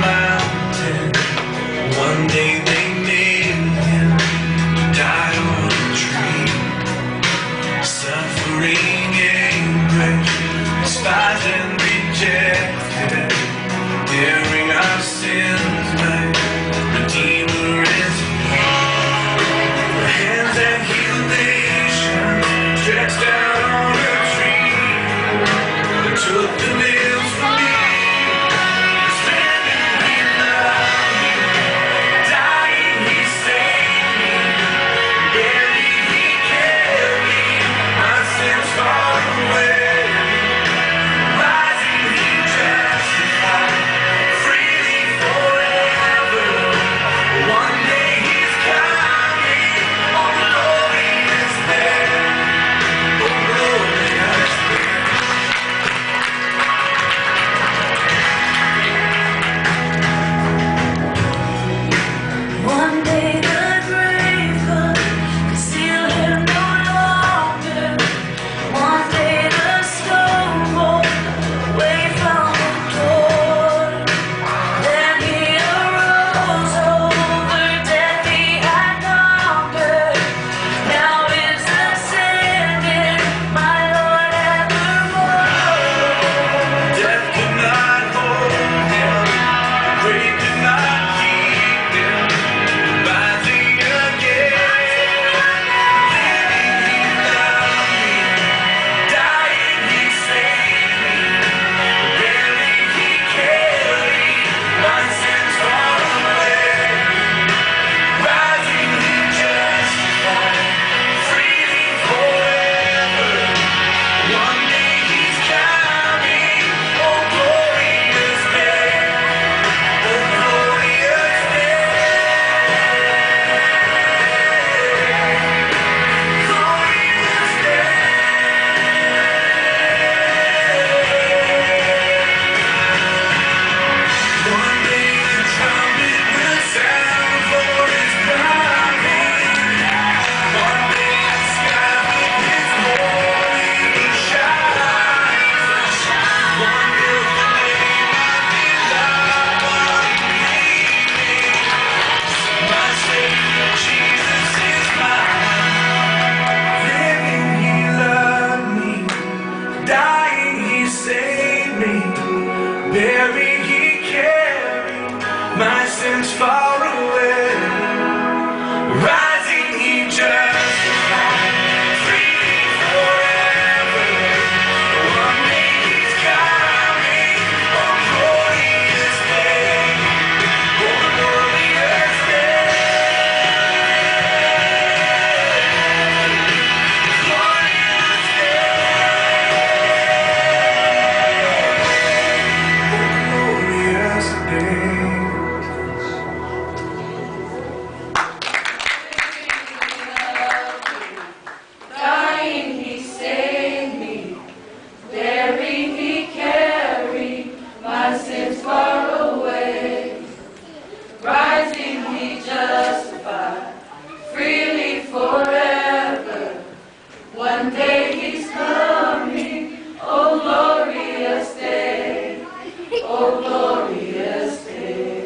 mountain. One day they nailed him to die on a tree. Suffering, anguish, despised and rejected, bearing our sins, my Redeemer is here. The hands that heal nations stretched out on a tree, that took the nails from me. Buried, he carried my sins far away. Rising, he justified, free forever. One day he's coming, on glorious day, on glorious day. Glorious day. Dying, he saved me. Buried, he carried my sins far away. Rising, he justified, freely forever. One day he's coming, oh glorious day, oh glorious day.